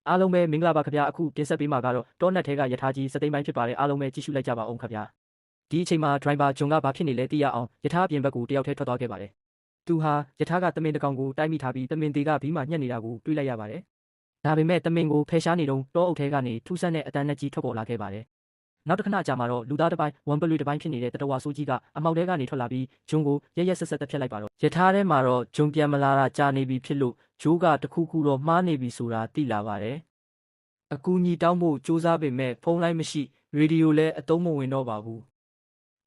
အားလုံးပဲမင်္ဂလာပါခင်ဗျာအခုတင်ဆက်ပေးမှာကတော့တောနက်ထဲကယထာကြီးစသိမ်းပိုင်းဖြစ်ပါတယ်အားလုံးပဲကြည့်ရှုလိုက်ကြပါအောင်ခင်ဗျာဒီအချိန်မှာ driver ဂျွန်ကဘာဖြစ်နေလဲသိရအောင်ယထာပြင်ဘက်ကိုတယောက်တည်းထွက်သွားခဲ့ပါတယ်သူဟာယထာကတမင်တကောင်ကိုတိုက်မိထားပြီးတမင်သေးကဘီးမှညှက်နေတာကိုတွေးလိုက်ရပါတယ်ဒါပေမဲ့တမင်ကိုဖယ်ရှားနေတော့တောအုပ်ထဲကနေထူးဆန်းတဲ့အတန်းနဲ့ကြီးထွက်ပေါ်လာခဲ့ပါတယ်နောက်တစ်ခဏကြာမှာတော့လူသားတစ်ပိုင်းဝန်ပလွေတစ်ပိုင်းဖြစ်နေတဲ့တတဝါဆိုးကြီးကအမောက်ထဲကနေထွက်လာပြီးဂျွန်ကိုရက်ရက်ဆက်ဆက်တက်ဖြတ်လိုက်ပါတော့ယထာထဲမှာတော့ဂျွန်ပြန်မလာတာကြာနေပြီဖြစ်လို့ဂျိုးကတခုခုတော့မှားနေပြီဆိုတာသိလာပါတယ်အကူအညီတောင်းဖို့စူးစမ်းပေမဲ့ဖုန်းလိုင်းမရှိရေဒီယိုလည်းအသုံးမဝင်တော့ပါဘူး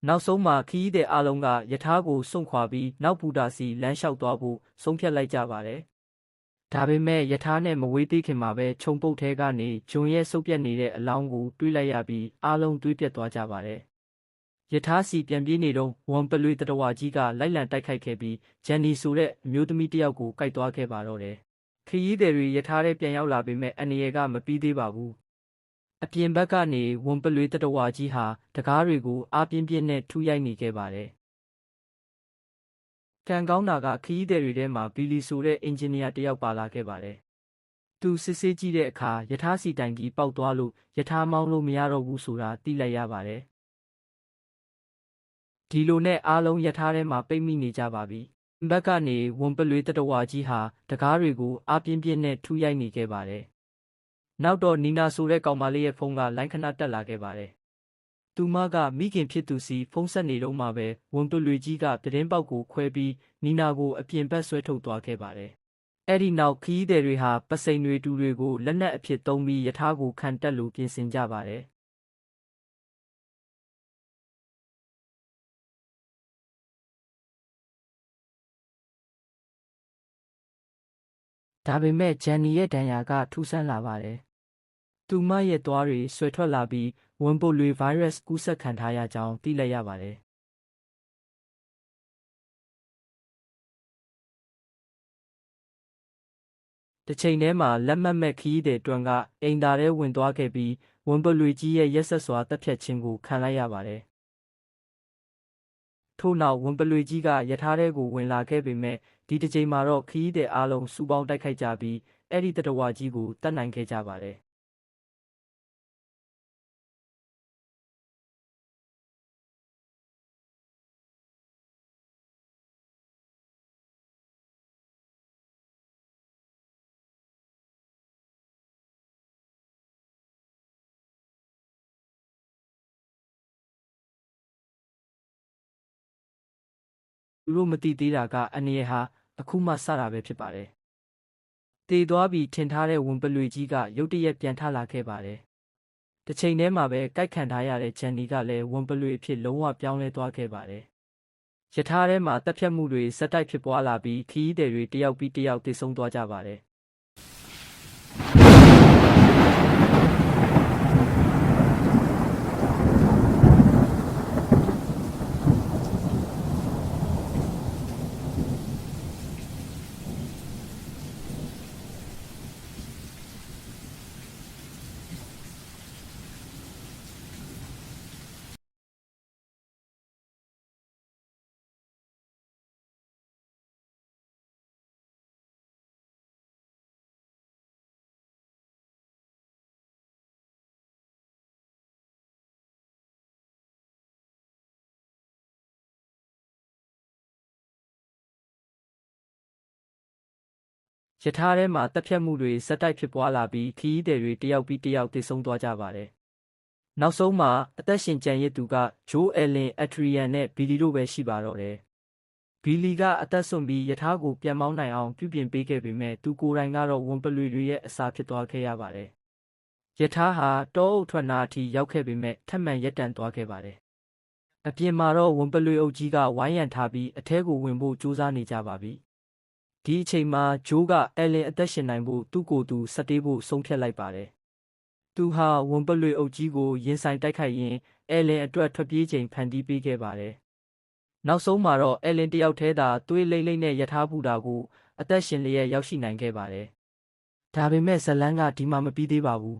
နောက်ဆုံးမှာခီးတဲ့အားလုံးကယထာကိုစွန့်ခွာပြီးနောက်ဘူတာစီလမ်းလျှောက်သွားဖို့ဆုံးဖြတ်လိုက်ကြပါတယ်ဒါပေမဲ့ယထာနဲ့မဝေးသေးခင်မှာပဲခြုံပုတ်ထဲကနေဂျွန်ရဲ့စုပ်ပြက်နေတဲ့အလောင်းကိုတွေးလိုက်ရပြီးအားလုံးတွေးပြတ်သွားကြပါတယ်ယထာစီပြန်ပြေးနေတော့ဝန်ပလွေတတဝါကြီးကလိုက်လံတိုက်ခိုက်ခဲ့ပြီးဂျန်နီဆိုတဲ့အမျိုးသမီးတစ်ယောက်ကိုကိုက်သွားခဲ့ပါတော့တယ်ခရီးသည်တွေယထာထဲပြန်ရောက်လာပေမဲ့အန်ရယ်ကမပြီးသေးပါဘူးအပြင်ဘက်ကနေဝန်ပလွေတတဝါကြီးဟာတကားတွေကိုအားပြင်းပြင်းနဲ့ထူရိုက်နေခဲ့ပါတယ်ကံကောင်းတာကခရီးသည်တွေထဲမှာဘီလီဆိုတဲ့အင်ဂျင်နီယာတယောက်ပါလာခဲ့ပါတယ်သူစစ်ဆေးကြည့်တဲ့အခါယထာစီတိုင်ကြီးပေါက်သွားလို့ယထာမောင်းလို့မရတော့ဘူးဆိုတာသိလိုက်ရပါတယ်ဒီလိုနဲ့အားလုံးယထာထဲမှာပိတ်မိနေကြပါပြီဘက်ကနေဝန်ပလွေတတဝါကြီးဟာတကားတွေကိုအားပြင်းပြင်းနဲ့ထူရိုက်နေခဲ့ပါတယ်နောက်တော့နီနာဆိုတဲ့ကောင်မလေးရဲ့ဖုန်းကလိုင်းခဏတက်လာခဲ့ပါတယ်သူမကမိခင်ဖြစ်သူစီဖုန်းဆက်နေတော့မှပဲဝန်ပလွေကြီးကသတင်းပေါက်ကိုခွဲပြီးနီနာကိုအပြင်ဘက်ဆွဲထုတ်သွားခဲ့ပါတယ်အဲ့ဒီနောက်ခီးသည်တွေဟာပစိန်တွေတူတွေကိုလက်နက်အဖြစ်သုံးပြီးယထာကိုခံတက်လို့ပြင်ဆင်ကြပါတယ်ဒါပေမဲ့ဂျန်နီရဲ့ဒဏ်ရာကထူးဆန်းလာပါတယ်သူမရဲ့သွားတွေဆွဲထွက်လာပြီးဝန်ပုတ်လွေဗိုင်းရပ်စ်ကူးစက်ခံထားရကြောင်းသိလိုက်ရပါတယ်တစ်ချိန်တည်းမှာလက်မှတ်မဲ့ခီးတဲ့တွန်းကအိမ်သာထဲဝင်သွားခဲ့ပြီးဝန်ပုတ်လွေကြီးရဲ့ရက်ဆက်စွာတပ်ဖြတ်ခြင်းကိုခံလိုက်ရပါတယ်ထို့နောက်ဝန်ပလွေကြီးကယထာထဲကိုဝင်လာခဲ့ပေမဲ့ဒီတစ်ချိန်မှာတော့ခီးတဲ့အားလုံးစုပေါင်းတိုက်ခိုက်ကြပြီးအဲ့ဒီတတဝါကြီးကိုတတ်နိုင်ခဲ့ကြပါတယ်သူတို့မသိသေးတာကအန်ရဟာအခုမှစတာပဲဖြစ်ပါတယ်တည်သွားပြီးထင်ထားတဲ့ဝန်ပလွေကြီးကရုတ်တရက်ပြန်ထလာခဲ့ပါတယ်တစ်ချိန်တည်းမှာပဲကိုက်ခံထားရတဲ့ဂျန်နီကလည်းဝန်ပလွေအဖြစ်လုံးဝပြောင်းလဲသွားခဲ့ပါတယ်ယထာထဲမှာတပ်ဖြတ်မှုတွေစက်တိုက်ဖြစ်ပွားလာပြီးခီးသည်တွေတယောက်ပြီးတယောက်သေဆုံးသွားကြပါတယ်ယထာထဲမှာတပ်ဖြတ်မှုတွေစက်တိုက်ဖြစ်ပွားလာပြီးခီးသည်တွေတယောက်ပြီးတယောက်သေဆုံးသွားကြပါတယ်နောက်ဆုံးမှာအသက်ရှင်ကျန်ရစ်သူကဂျိုးအယ်လင်အက်ထရီယန်နဲ့ဘီလီတို့ပဲရှိပါတော့တယ်ဘီလီကအသက်ဆုံးပြီးယထာကိုပြန်မောင်းနိုင်အောင်ပြုပြင်ပေးခဲ့ပေမဲ့သူကိုယ်တိုင်ကတော့ဝန်ပလွေတွေရဲ့အစာဖြစ်သွားခဲ့ရပါတယ်ယထာဟာတောအုပ်ထွက်နာအထိရောက်ခဲ့ပေမဲ့ထပ်မံရပ်တန့်သွားခဲ့ပါတယ်အပြင်မှာတော့ဝန်ပလွေအုပ်ကြီးကဝိုင်းရံထားပြီးအထဲကိုဝင်ဖို့ကြိုးစားနေကြပါပြီဒီအချိန်မှာဂျိုးကအယ်လင်အသက်ရှင်နိုင်ဖို့သူ့ကိုယ်သူစက်တေးဖို့ဆုံးဖြတ်လိုက်ပါတယ်သူဟာဝန်ပလွေအုပ်ကြီးကိုရင်ဆိုင်တိုက်ခိုက်ရင်းအယ်လင်အတွက်ထွက်ပြေးချိန်ဖန်တီးပေးခဲ့ပါတယ်နောက်ဆုံးမှာတော့အယ်လင်တယောက်တည်းသာသွေးလိမ့်လိမ့်နဲ့ယထာဘူတာကိုအသက်ရှင်လျက်ရောက်ရှိနိုင်ခဲ့ပါတယ်ဒါပေမဲ့ဇလန်းကဒီမှာမပြီးသေးပါဘူး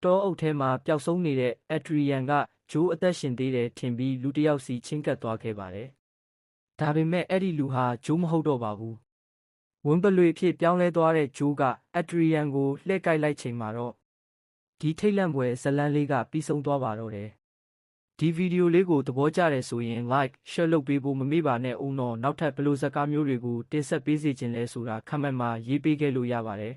တောအုပ်ထဲမှာပျောက်ဆုံးနေတဲ့အက်ထရီယန်ကဂျိုးအသက်ရှင်သေးတယ်ထင်ပြီးလူတစ်ယောက်စီချင်းကပ်သွားခဲ့ပါတယ်ဒါပေမဲ့အဲ့ဒီလူဟာဂျိုးမဟုတ်တော့ပါဘူး ဝင်ပလွေဖြစ်ပြောင်းလဲသွားတဲ့ဂျိုးကအက်ဒရီယန်ကိုလှည့်ကိုက်လိုက်ချိန်မှာတော့ဒီထိတ်လန့်ဖွယ်ဇလန်းလေးကပြီးဆုံးသွားပါတော့တယ်ဒီဗီဒီယိုလေးကိုသဘောကျတယ်ဆိုရင် like share လုပ်ပေးဖို့မမေ့ပါနဲ့ဦးနော်နောက်ထပ်ဘယ်လိုဇာတ်ကားမျိုးတွေကိုတင်ဆက်ပေးစေချင်လဲဆိုတာ comment မှာရေးပေးခဲ့လို့ရပါတယ်